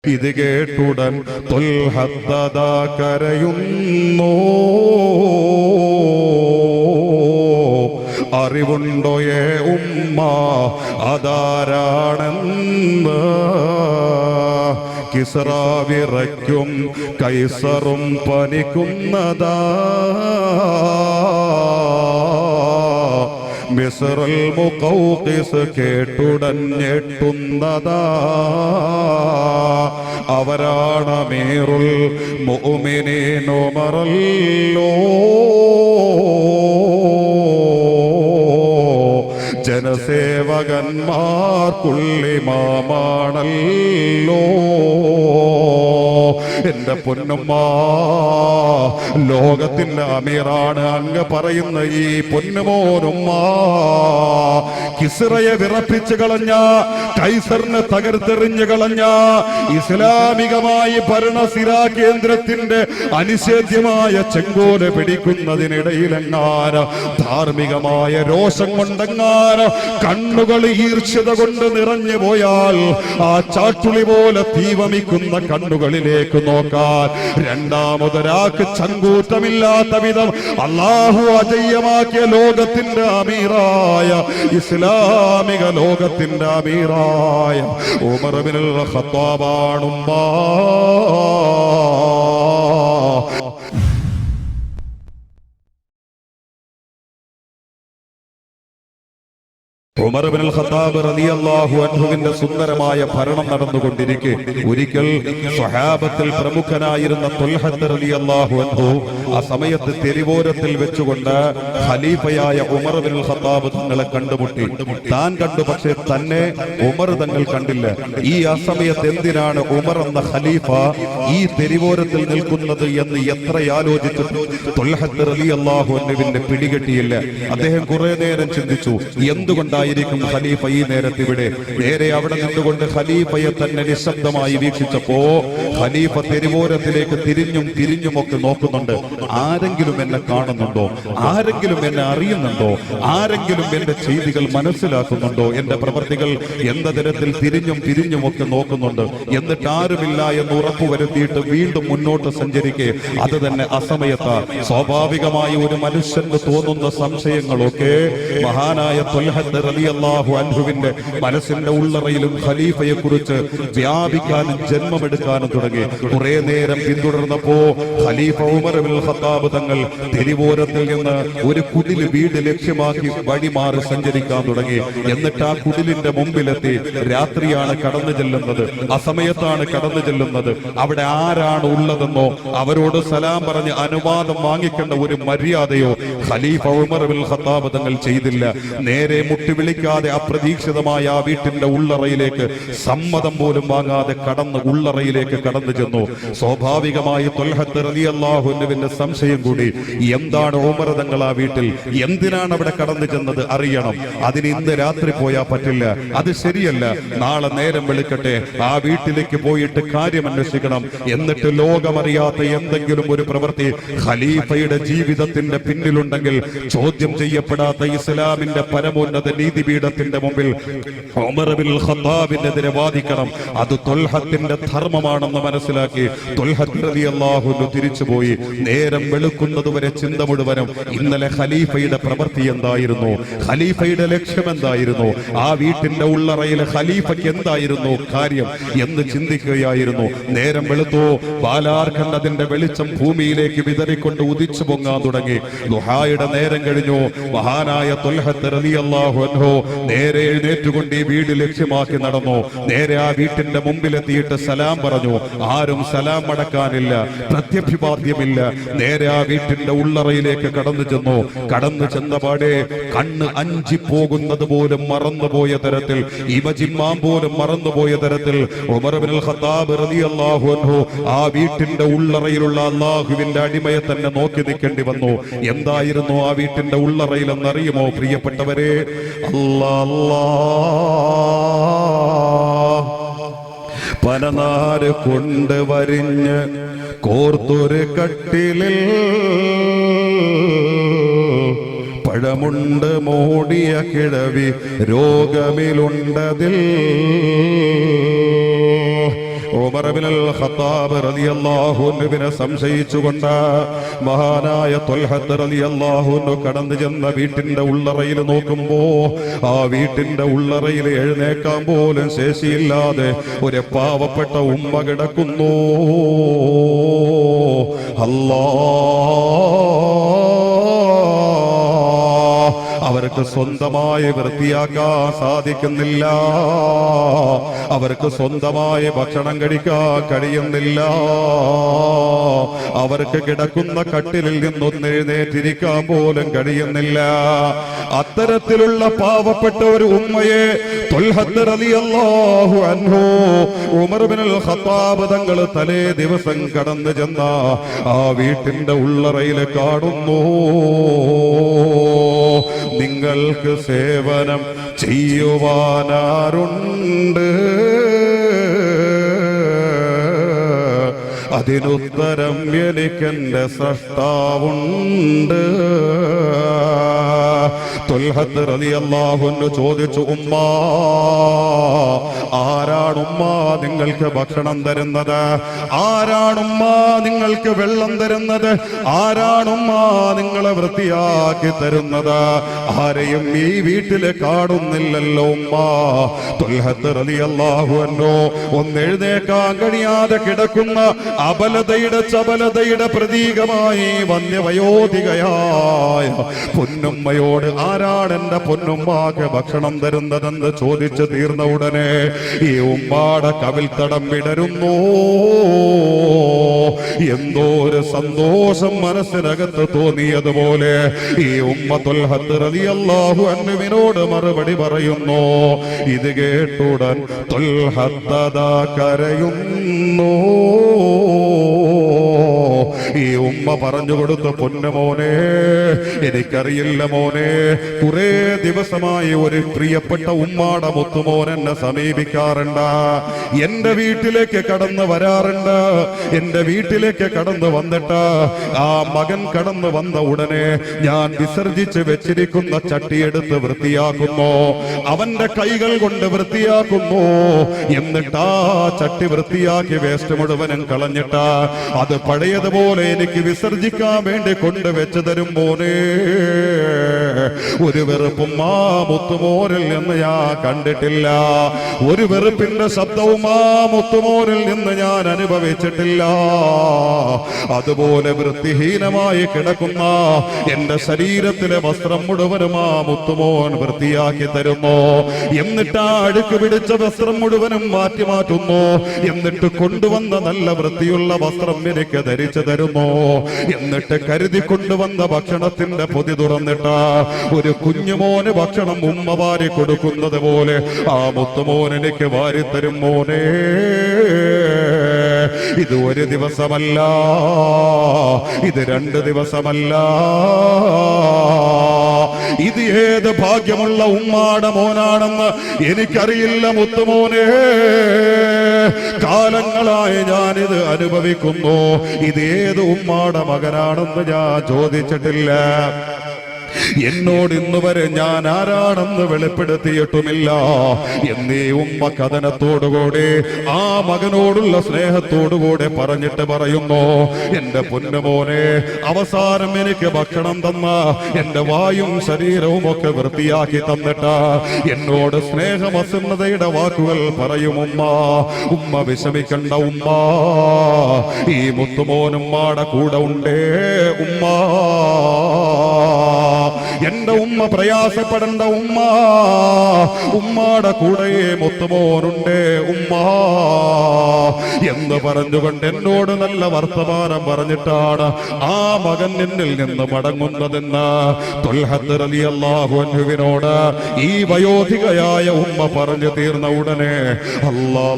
ഇത് കേട്ടുടൻ തൊൽഹത്തദാ കരയുന്നു. അറിവുണ്ടോയേ ഉമ്മ അതാരാണെന്ന്? കിസ്റ വിറയ്ക്കും കൈസറും പനിക്കുന്നതാ. മിസ്റുൽ മുഖൗഖിസ് കേട്ടുടൻ ഞെട്ടുന്നതാ. അവരാണ് അമീറുൽ മുഅ്മിനീൻ ഉമറല്ലോ. ജനസേവകന്മാർക്കുള്ളിമാമാണല്ലോ. എന്റെ പൊന്നുമ്മ, ലോകത്തിന്റെ അമീറാണ് അങ്ങ് പറയുന്ന ഈ പൊന്നുമോനുമ്മ. കിസ്റയെ വിറപ്പിച്ചു കളഞ്ഞ, കൈസറിനെ തകർത്തെറിഞ്ഞു കളഞ്ഞ, ഇസ്ലാമികമായി ഭരണസിരാ കേന്ദ്രത്തിന്റെ അനിഷേധ്യമായ ചെങ്കോല് പിടിക്കുന്നതിനിടയിലെങ്ങാന് ധാർമ്മികമായ രോഷം കൊണ്ടെങ്ങാന് കണ്ണുകൾ ഈർഷ്യത കൊണ്ട് നിറഞ്ഞു പോയാൽ ആ ചാട്ടുളി പോലെ തീവമിക്കുന്ന കണ്ണുകളിലേക്ക് നോക്കാൻ രണ്ടാമതൊരാൾക്ക് ചങ്കൂറ്റമില്ലാത്ത വിധം അല്ലാഹു അജയ്യമാക്കിയ ലോകത്തിന്റെ അമീറായ, ഇസ്ലാമിക ലോകത്തിന്റെ അമീറായ ഉമർ ഇബ്നുൽ ഖത്താബാണുമ്മ. ഉമർ ഇബ്നുൽ ഖത്താബ് റളിയല്ലാഹു അൻഹുവിന്റെ സുന്ദരമായ ഭരണം നടന്നുകൊണ്ടിരിക്കെ ഒരിക്കൽ സ്വഹാബത്തിൽ പ്രമുഖനായിരുന്ന ത്വൽഹത്ത് റളിയല്ലാഹു അൻഹു ആ സമയത്ത് തെരുവോരത്തിൽ വെച്ചുകൊണ്ട് ഖലീഫയായ ഉമർ ഇബ്നുൽ ഖത്താബ് തങ്ങളെ കണ്ടുമുട്ടി. താൻ കണ്ടു, പക്ഷേ തന്നെ ഉമർ തങ്ങൾ കണ്ടില്ല. ഈ അസമയത്ത് എന്തിനാണ് ഉമർ എന്ന ഖലീഫ ഈ തെരുവോരത്തിൽ നിൽക്കുന്നത് എന്ന് എത്ര ആലോചിച്ചിട്ടും ത്വൽഹത്ത് റളിയല്ലാഹു അൻഹുവിന്റെ പിടികിട്ടിയില്ല. അദ്ദേഹം കുറെ നേരം ചിന്തിച്ചു, എന്തുകൊണ്ടായിരിക്കും ഖലീഫ ഈ നേരത്ത് ഇവിടെ? നേരെ അവിടെ നിന്നുകൊണ്ട് ഖലീഫയെ തന്നെ നിശബ്ദമായി വീക്ഷിച്ചപ്പോ ഖലീഫ തെരുവോരത്തിലേക്ക് തിരിഞ്ഞുമൊക്കെ നോക്കുന്നുണ്ട്. ആരെങ്കിലും എന്നെ കാണുന്നുണ്ടോ? ആരെങ്കിലും എന്നെ അറിയുന്നുണ്ടോ? ആരെങ്കിലും എന്റെ ചെയ്തികൾ മനസ്സിലാക്കുന്നുണ്ടോ? എന്റെ പ്രവർത്തികൾ എന്ന തരത്തിൽ തിരിഞ്ഞുമൊക്കെ നോക്കുന്നുണ്ട്. എന്നിട്ട് ആരുമില്ല എന്ന് ഉറപ്പുവരുത്തിയിട്ട് വീണ്ടും മുന്നോട്ട് സഞ്ചരിക്കെ അത് തന്നെ അസമയത്ത് സ്വാഭാവികമായി ഒരു മനുഷ്യന് തോന്നുന്ന സംശയങ്ങളൊക്കെ മഹാനായ ത്വൽഹത്ത് റളിയല്ലാഹു അൻഹുവിന്റെ മനസ്സിന്റെ ഉള്ളറയിലും ഖലീഫയെ കുറിച്ച് വ്യാപിക്കാനും ജന്മമെടുക്കാനും തുടങ്ങി. കുറെ നേരം പിന്തുടർന്നപ്പോ ഖലീഫ ഉമർ ഇബ്നുൽ ഖത്താബ് തങ്ങൾ തെരുവോരത്തിൽ നിന്ന് ഒരു കുടിൽ വീട് ലക്ഷ്യമാക്കി വഴിമാറി സഞ്ചരിക്കാൻ തുടങ്ങി. എന്നിട്ട് ആ കുടിലിന്റെ മുമ്പിലെത്തി. രാത്രിയാണ് കടന്നു ചെല്ലുന്നത്, അസമയത്താണ് കടന്നു ചെല്ലുന്നത്. അവിടെ ആരാണ് ഉള്ളതെന്നോ അവരോട് സലാം പറഞ്ഞ് അനുവാദം വാങ്ങിക്കേണ്ട ഒരു മര്യാദയോ ഖലീഫ ഉമർ ഇബ്നുൽ ഖത്താബ് തങ്ങൾ ചെയ്തില്ല. നേരെ വിളിക്കാതെ അപ്രതീക്ഷിതമായ ആ വീട്ടിന്റെ ഉള്ളറയിലേക്ക് സമ്മതം പോലും വാങ്ങാതെ ഉള്ളറയിലേക്ക് കടന്നു ചെന്നു. സ്വാഭാവികമായി ത്വൽഹത്ത് റളിയല്ലാഹു അൻഹുവിന്റെ സംശയം കൂടി. എന്താണ് ഉമർ തങ്ങൾ ആ വീട്ടിൽ? എന്തിനാണ് അവിടെ കടന്നു ചെന്നത്? അറിയണം. അതിന് ഇന്ന് രാത്രി പോയാൽ പറ്റില്ല, അത് ശരിയല്ല. നാളെ നേരം വെളുക്കട്ടെ, ആ വീട്ടിലേക്ക് പോയിട്ട് കാര്യം അന്വേഷിക്കണം. എന്നിട്ട് ലോകമറിയാത്ത എന്തെങ്കിലും ഒരു പ്രവൃത്തി ഖലീഫയുടെ ജീവിതത്തിന്റെ പിന്നിലുണ്ടെങ്കിൽ ചോദ്യം ചെയ്യപ്പെടാത്ത ഇസ്ലാമിന്റെ പരമോന്നത നീതിപീഠത്തിന്റെ മുമ്പിൽ ഉമർ ഇബ്നുൽ ഖത്താബിനെതിരെ വാദിക്കണം. അത് ത്വൽഹത്തിന്റെ ധർമ്മമാണെന്ന് മനസ്സിലാക്കി ത്വൽഹത്ത് റളിയല്ലാഹു അൻഹു തിരിച്ചുപോയി. നേരം വെളുക്കുന്നതുവരെ ചിന്ത മുഴുവനും ഇന്നലെ ഖലീഫയുടെ പ്രവൃത്തി എന്തായിരുന്നു, ഖലീഫയുടെ ലക്ഷ്യം എന്തായിരുന്നു, ആ വീട്ടിന്റെ ഉള്ളറയിലെ ഖലീഫയ്ക്ക് എന്തായിരുന്നു കാര്യം എന്ന് ചിന്തിക്കുകയായിരുന്നു. നേരം വെളുത്തോ, ബാലാർഖണ്ഡത്തിന്റെ വെളിച്ചം ഭൂമിയിലേക്ക് വിതറിക്കൊണ്ട് ഉദിച്ചു പൊങ്ങാൻ തുടങ്ങി. ദുഹായുടെ നേരം കഴിഞ്ഞു. മഹാനായ ത്വൽഹത്ത് റളിയല്ലാഹു അൻഹു നേരെ എഴുന്നേറ്റുകൊണ്ട് ഈ വീട് ലക്ഷ്യമാക്കി നടന്നു. നേരെ ആ വീട്ടിന്റെ മുമ്പിലെത്തിയിട്ട് സലാം പറഞ്ഞു. ആരും സലാം മടക്കാനില്ല, പ്രത്യഭിവാദ്യമില്ല. നേരെ ആ വീട്ടിന്റെ ഉള്ളറയിലേക്ക് കടന്നു ചെന്നു. കടന്നു ചെന്നപാടെ കണ്ണ് അഞ്ചിപ്പോകുന്നത് പോലും മറന്നുപോയ തരത്തിൽ, ഇമജിമ്മാൻ പോലും മറന്നുപോയ തരത്തിൽ ഉമർ ഇബ്നുൽ ഖത്താബ് റളിയല്ലാഹു അൻഹു ആ വീട്ടിന്റെ ഉള്ളറയിലുള്ള അല്ലാഹുവിന്റെ അടിമയെ തന്നെ നോക്കി നിൽക്കേണ്ടി വന്നു. എന്തായിരുന്നു ആ വീട്ടിന്റെ ഉള്ളറയിൽ എന്നറിയുമോ പ്രിയപ്പെട്ടവരെ? പനനാര് കൊണ്ട് വരിഞ്ഞ് കോർത്തൊരു കട്ടിലിൽ പഴമുണ്ട് മൂടിയ കിഴവി രോഗമിലുണ്ടതിൽ ഉമർ ഇബ്നുൽ ഖത്താബ് റളിയല്ലാഹു അൻഹുവിനെ സംശയിച്ചുകൊണ്ട് മഹാനായ ത്വൽഹത്ത് റളിയല്ലാഹു അൻഹു കടന്നു ചെന്ന വീട്ടിന്റെ ഉള്ളറയിൽ നോക്കുമ്പോ ആ വീട്ടിന്റെ ഉള്ളറയിൽ എഴുന്നേക്കാൻ പോലും ശേഷിയില്ലാതെ ഒരു പാവപ്പെട്ട ഉമ്മ കിടക്കുന്നു. അവർക്ക് സ്വന്തമായി വൃത്തിയാക്കാൻ സാധിക്കുന്നില്ല, അവർക്ക് സ്വന്തമായി ഭക്ഷണം കഴിക്കാൻ കഴിയുന്നില്ല, അവർക്ക് കിടക്കുന്ന കട്ടിലിൽ നിന്നൊന്ന് എഴുന്നേറ്റിരിക്കാൻ പോലും കഴിയുന്നില്ല. അത്തരത്തിലുള്ള പാവപ്പെട്ട ഒരു ഉമ്മയെ ത്വൽഹത്ത് റളിയല്ലാഹു അൻഹു ഉമർ ഇബ്നുൽ ഖത്താബ് തങ്ങൾ തലേ ദിവസം കടന്നു ചെന്ന ആ വീട്ടിന്റെ ഉള്ളറയിൽ കാണുന്നു. നിങ്ങൾക്ക് സേവനം ചെയ്യുവാനാരുണ്ട്? അതിനുത്തരം എനിക്കെന്റെ സ്രഷ്ടാവുണ്ട്. ത്വൽഹത്ത് റളിയല്ലാഹു അൻഹു ചോദിച്ചു, ഉമ്മ ആരാണുമ്മ നിങ്ങൾക്ക് ഭക്ഷണം തരുന്നത്? ആരാണുമ്മ നിങ്ങൾക്ക് വെള്ളം തരുന്നത്? ആരാണുമ്മ നിങ്ങളെ വൃത്തിയാക്കി തരുന്നത്? ആരെയും ഈ വീട്ടില് കാണുന്നില്ലല്ലോ ഉമ്മ. ത്വൽഹത്ത് റളിയല്ലാഹു അൻഹു ഒന്നെഴുന്നേക്കാൻ കഴിയാതെ കിടക്കുന്ന അബലതയുടെ ചപലതയുടെ പ്രതീകമായി വന്യവയോധികയായ പൊന്നുമ്മയോട് ആരാണ് എന്റെ പൊന്നുമ്മാക്ക് ഭക്ഷണം തരുന്നതെന്ന് ചോദിച്ചു തീർന്ന ഉടനെ ഈ ഉമ്മാടെ കവിൽത്തടം വിടരുന്നു. എന്തോ ഒരു സന്തോഷം മനസ്സിനകത്ത് തോന്നിയതുപോലെ ഈ ഉമ്മ ത്വൽഹത്ത് റളിയല്ലാഹു അൻഹുവിനോട് മറുപടി പറയുന്നു. ഇത് കേട്ടുടൻ ത്വൽഹത്ത് കരയുന്നു. ഈ ഉമ്മ പറഞ്ഞു കൊടുത്ത പൊന്നുമോനെ, എനിക്കറിയില്ല മോനെ, കുറെ ദിവസമായി ഒരു പ്രിയപ്പെട്ട ഉമ്മാടെ മുത്തുമോൻ എന്നെ സമീപിക്കാറുണ്ട്, എന്റെ വീട്ടിലേക്ക് കടന്നു വരാറുണ്ട്. എന്റെ വീട്ടിലേക്ക് കടന്നു വന്നിട്ട് ആ മകൻ കടന്നു വന്ന ഉടനെ ഞാൻ വിസർജിച്ച് വെച്ചിരിക്കുന്ന ചട്ടിയെടുത്ത് വൃത്തിയാക്കുന്നു, അവന്റെ കൈകൾ കൊണ്ട് വൃത്തിയാക്കുന്നു. എന്നിട്ട് ആ ചട്ടി വൃത്തിയാക്കി വേസ്റ്റ് മുഴുവനും കളഞ്ഞിട്ട് അത് പഴയതുപോലെ എനിക്ക് വിസർജിക്കാൻ വേണ്ടി കൊണ്ടുവച്ചു തരും മോനെ. ഒരു വെറുപ്പും ആ മുത്തുമോനിൽ നിന്ന് ഞാൻ കണ്ടിട്ടില്ല, ഒരു വെറുപ്പിന്റെ ശബ്ദവും ആ മുത്തുമോനിൽ നിന്ന് ഞാൻ അനുഭവിച്ചിട്ടില്ല. അതുപോലെ വൃത്തിഹീനമായി കിടക്കുന്ന എന്റെ ശരീരത്തിലെ വസ്ത്രം മുഴുവനും ആ മുത്തുമോൻ വൃത്തിയാക്കി തരുന്നു. എന്നിട്ട് ആ അഴുക്ക് പിടിച്ച വസ്ത്രം മുഴുവനും മാറ്റുന്നു. എന്നിട്ട് കൊണ്ടുവന്ന നല്ല വൃത്തിയുള്ള വസ്ത്രം എനിക്ക് ധരിച്ചു തരുന്നു. എന്നിട്ട് കരുതി കൊണ്ടുവന്ന ഭക്ഷണത്തിന്റെ പൊതി തുറന്നിട്ട് ഒരു കുഞ്ഞുമോന് ഭക്ഷണം ഉമ്മ വാരി കൊടുക്കുന്നത് പോലെ ആ മുത്തുമോൻ എനിക്ക് വാരിത്തരും മോനെ. ഇത് ഒരു ദിവസമല്ല, ഇത് 2 ദിവസമല്ല, ഇത് ഏത് ഭാഗ്യമുള്ള ഉമ്മാടെ മോനാണെന്ന് എനിക്കറിയില്ല മുത്തുമോനെ. കാലങ്ങളായി ഞാനിത് അനുഭവിക്കുന്നു. ഇത് ഏത് ഉമ്മാടെ മകനാണെന്ന് ഞാൻ ചോദിച്ചിട്ടില്ല. എന്നോട് ഇന്ന് വരെ ഞാൻ ആരാണെന്ന് വെളിപ്പെടുത്തിയിട്ടുമില്ല എന്നീ ഉമ്മ കഥനത്തോടുകൂടി ആ മകനോടുള്ള സ്നേഹത്തോടുകൂടെ പറഞ്ഞിട്ട് പറയുന്നു, എന്റെ പൊന്നുമോനെ, അവസാനം എനിക്ക് ഭക്ഷണം തന്ന എന്റെ വായും ശരീരവും ഒക്കെ വൃത്തിയാക്കി തന്നിട്ട് എന്നോട് സ്നേഹമസന്നതയുടെ വാക്കുകൾ പറയും ഉമ്മ. ഉമ്മ വിഷമിക്കണ്ട ഉമ്മ, ഈ മുത്തുമോനുമ്മാടെ കൂടെ ഉണ്ടേ ഉമ്മ. എന്റെ ഉമ്മ പ്രയാസപ്പെടേണ്ട ഉമ്മ, ഉമ്മാടെ കൂടെ മുത്തുമോനുണ്ടേ ഉമ്മ എന്ന് പറഞ്ഞുകൊണ്ട് എന്നോട് നല്ല വർത്തമാനം പറഞ്ഞിട്ടാണ് ആ മകൻ എന്നിൽ നിന്ന് മടങ്ങുന്നതെന്ന് ത്വൽഹത്ത് റളിയല്ലാഹു അൻഹുവിനോട് ഈ വയോധികയായ ഉമ്മ പറഞ്ഞു തീർന്ന ഉടനെ അല്ലാ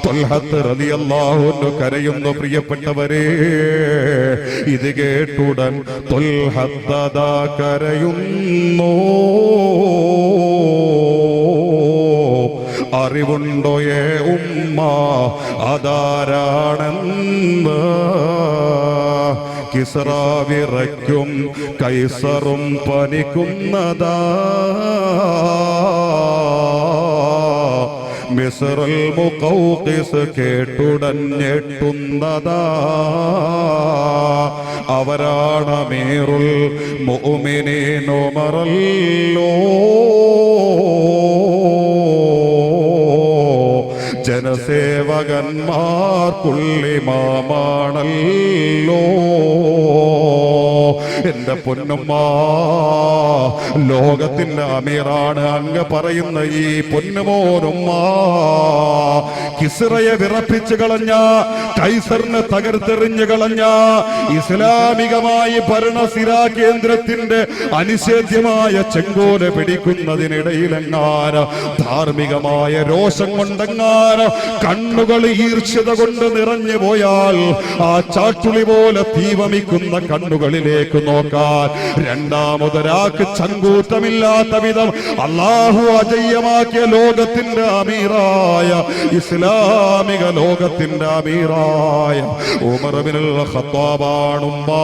ത്വൽഹത്ത് റളിയല്ലാഹു അൻഹു കരയുന്നു. പ്രിയപ്പെട്ടവരെ, ഇത് കേട്ടുടൻ ത്വൽഹത്ത് കരയുന്നു. അറിവുണ്ടോയേ ഉമ്മ അതാരാണെന്ന്? കിസ്റ വിറയ്ക്കും കൈസറും പനിക്കുന്നതാ, മിസ്റൽ മുഖൗഖിസ് കേട്ടുടൻ ഞെട്ടുന്നതാ. അവരാണ് അമീറുൽ മുഅ്മിനീൻ ഉമറല്ലോ. ജനസേവകന്മാർക്കുള്ളിമാമാണല്ലോ. എന്റെ പൊന്നുമ്മ ലോകത്തിന്റെ അമീറാണ് അങ്ങ് പറയുന്ന ഈ പൊന്നുമോനുമ്മ. കിസ്റയെ വിറപ്പിച്ചു കളഞ്ഞ, കൈസറിനെ തകർത്തെറിഞ്ഞു കളഞ്ഞ, ഇസ്ലാമികമായി ഭരണസിരാ കേന്ദ്രത്തിന്റെ അനിഷേധ്യമായ ചെങ്കോല പിടിക്കുന്നതിനിടയിലെങ്ങാന് ധാർമ്മികമായ രോഷം കൊണ്ടെങ്ങാന് കണ്ണുകൾ ഈർഷ്യത കൊണ്ട് നിറഞ്ഞു പോയാൽ ആ ചാട്ടുളി പോലെ തീവമിക്കുന്ന കണ്ണുകളിലേക്ക് നോക്കാൻ രണ്ടാമതൊരാൾക്ക് ചങ്കൂറ്റമില്ലാത്ത വിധം അല്ലാഹു അജയ്യമാക്കിയ ലോകത്തിന്റെ അമീറായ, ഇസ്ലാമിക ലോകത്തിന്റെ അമീറായ ഉമർ ഇബ്നുൽ ഖത്താബാണുമ്മാ.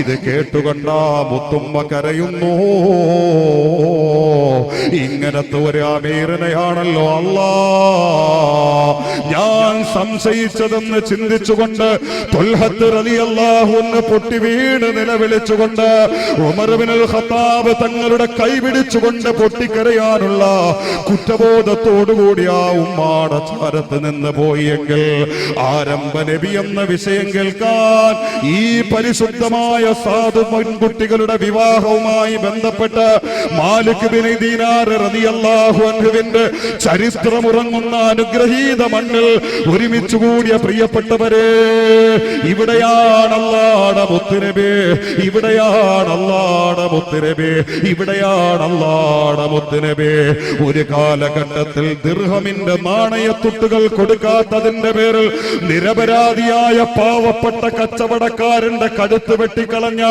ഇത് കേട്ടുകൊണ്ട മുത്തുമ്മ കരയുന്നു. ഇങ്ങനത്തെ ഒരു അമീറിനെയാണല്ലോ അല്ലാ ഞാൻ സംശയിച്ചതെന്ന് ചിന്തിച്ചുകൊണ്ട് ത്വൽഹത്ത് റളിയല്ലാഹു അൻഹു പൊട്ടി വീണ് നിലവിളിച്ചുകൊണ്ട് ഉമർ ഇബ്നുൽ ഖത്താബ് തങ്ങളുടെ കൈപിടിച്ചുകൊണ്ട് പൊട്ടിക്കരയാനുള്ള കുറ്റബോധത്തോടുകൂടി ആ ഉമ്മാടെ ചാരത്ത് നിന്ന് പോയെങ്കിൽ ആരംഭ നബി എന്ന വിഷയം കേൾക്കാൻ, ഈ പരിശുദ്ധമായ സാധു പെൺകുട്ടികളുടെ വിവാഹവുമായി ബന്ധപ്പെട്ട് മാലിക് ബിൻ ദീനാർ റളിയല്ലാഹു അൻഹുവിന്റെ ചരിത്രമുറങ്ങുന്ന അനുഗ്രഹീത മണ്ണിൽ ഒരുമിച്ച് കൂടിയ പ്രിയപ്പെട്ടവരെ, ഇവിടെയാണ് അല്ലാഹുവിന്റെ മുത്തുനബി, ഇവിടെയാണ് അല്ലാഹുവിന്റെ മുത്തുനബി, ഇവിടെയാണ് അല്ലാഹുവിന്റെ മുത്തുനബി. ഒരു കാലഘട്ടത്തിൽ ദിർഹമിന്റെ നാണയത്തുട്ടുകൾ കൊടുക്കാത്തതിന്റെ പേരിൽ നിരപരാധിയായ പാവപ്പെട്ട കച്ചവടക്കാരന്റെ കഴുത്ത് വെട്ടിക്കളഞ്ഞ,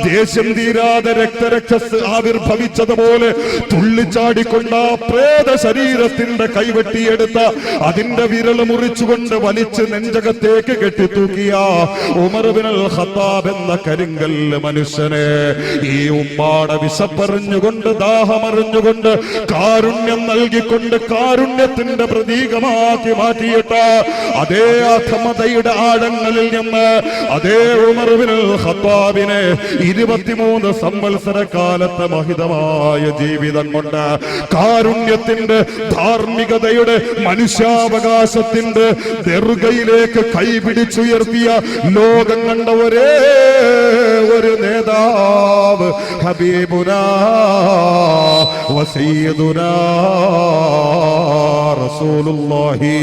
ദേഷ്യം തീരാതെ രക്തരക്ഷസ് ആവിർഭവിച്ചതുപോലെ തുള്ളിച്ചാടിക്കൊണ്ട പ്രേത ശരീരത്തിന്റെ കൈവെട്ടിയെടുത്ത അതിന്റെ വിരൽ മുറിച്ചുകൊണ്ട് വലിച്ച് നെഞ്ചകത്തേക്ക് കെട്ടിത്തൂക്കിയ ഉമർ ഇബ്നുൽ ഖത്താബ് എന്ന കരിങ്കല്ല് മനുഷ്യനെ ഈ ഉമ്മാടെ വിശപ്പറിഞ്ഞുകൊണ്ട്, ദാഹമറിഞ്ഞുകൊണ്ട്, കാരുണ്യം നൽകിക്കൊണ്ട് കാരുണ്യത്തിന്റെ പ്രതീകമാക്കി മാറ്റിയിട്ട് അതേ അധമതയുടെ ആഴങ്ങളിൽ നിന്ന് അതേ ഉമർ ഇബ്നുൽ ഖത്താബിനെ 23 സംവത്സര കാലത്തെ മഹിതമായ ജീവിതം കൊണ്ട് കാരുണ്യത്തിന്റെ, ധാർമ്മികതയുടെ, മനുഷ്യാവകാശത്തിന്റെ ദർഗയിലേക്ക് കൈപിടിച്ചുയർത്തിയ ലോകം കണ്ട ഒരേ ഒരു നേതാവ് ഹബീബുനാ വസയ്യിദുനാ റസൂലുള്ളാഹി.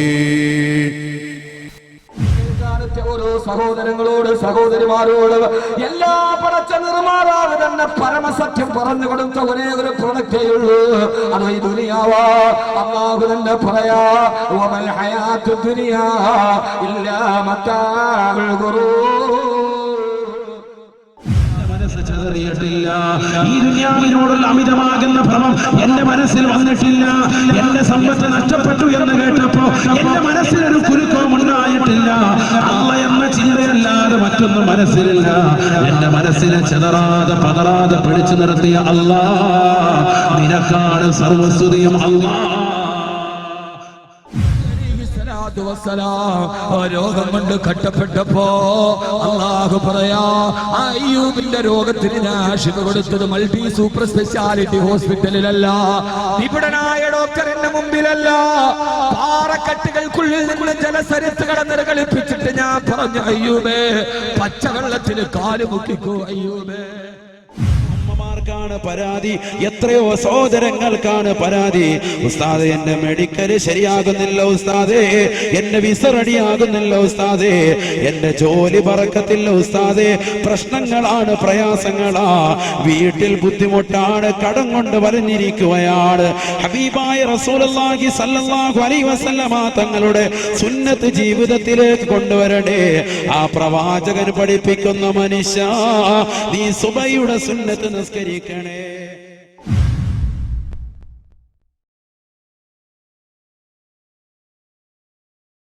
ഓരോ സഹോദരങ്ങളോട്, സഹോദരിമാരോട് എല്ലാ പടച്ച നിർമ്മാതാവ് തന്നെ പരമസത്യം പറഞ്ഞു കൊടുത്ത ഒരേ ഒരു പ്രൊഡക്റ്റേ ഉള്ളൂ, അത് ഈ ദുനിയാവാ. അല്ലാഹു തന്നെ പറയാ, വമൽ ഹയാത്തു ദുനിയാ ഇല്ലാ മതാഉൽ ഗുറൂർ. ഈ ദുനിയാവിനോടുള്ള അമിതമാകുന്ന ഭ്രമം എന്റെ മനസ്സിൽ വന്നിട്ടില്ല. എന്റെ സമ്പത്ത് നഷ്ടപ്പെട്ടു എന്ന് കേട്ടപ്പോ എന്റെ മനസ്സിലൊരു കുലുക്കവും ഉണ്ടായിട്ടില്ല. അല്ല എന്ന ചിന്തയല്ലാതെ മറ്റൊന്നും മനസ്സിലില്ല. എന്റെ മനസ്സിനെ ചെതറാതെ പതറാതെ പിടിച്ചു നിർത്തിയ അല്ലാ, നിനക്കാണ് സർവസ്തുതിയും അല്ലാ. രോഗം കൊണ്ട് കട്ടപ്പെട്ടപ്പോ അല്ലാഹു പറയാ, അയ്യൂബിന്റെ രോഗത്തിന് ഞാൻ ശിഫ കൊടുത്തത് മൾട്ടി സൂപ്പർ സ്പെഷ്യാലിറ്റി ഹോസ്പിറ്റലിലല്ല, നിപുണനായ ഡോക്ടറിന്റെ മുമ്പിലല്ല, പാറക്കെട്ടുകൾക്കുള്ളിൽ നിന്ന് ജലസരത്തുകളെ നിർഗളിപ്പിച്ചിട്ട് ഞാൻ പറഞ്ഞു, അയ്യൂബേ പച്ചവെള്ളത്തിൽ കാല് മുക്കിക്കോ അയ്യൂബേ. ാണ് പരാതി, എത്രയോ സഹോദരങ്ങൾക്കാണ് പരാതി. ഉസ്താദേ എന്റെ മെഡിക്കൽ ശരിയാകുന്നില്ല ഉസ്താദേ, എന്റെ വിസ റെഡിയാകുന്നില്ല ഉസ്താദേ, എന്റെ ജോലി ബറക്കത്തില്ല ഉസ്താദേ, പ്രശ്നങ്ങളാണ്, പ്രയാസങ്ങളാ, വീട്ടിൽ ബുദ്ധിമുട്ടാണ്, കടം കൊണ്ട് വരഞ്ഞിരിക്കുകയാണ്. ഹബീബായ റസൂലുള്ളാഹി സ്വല്ലല്ലാഹു അലൈഹി വസല്ലമ തങ്ങളുടെ സുന്നത്ത് ജീവിതത്തിലേക്ക് കൊണ്ടുവരണേ. ആ പ്രവാചകൻ പഠിപ്പിക്കുന്ന മനുഷ്യ, നീ സുബഹിയുടെ സുന്നത്ത് നിസ്കരിക്കണേ.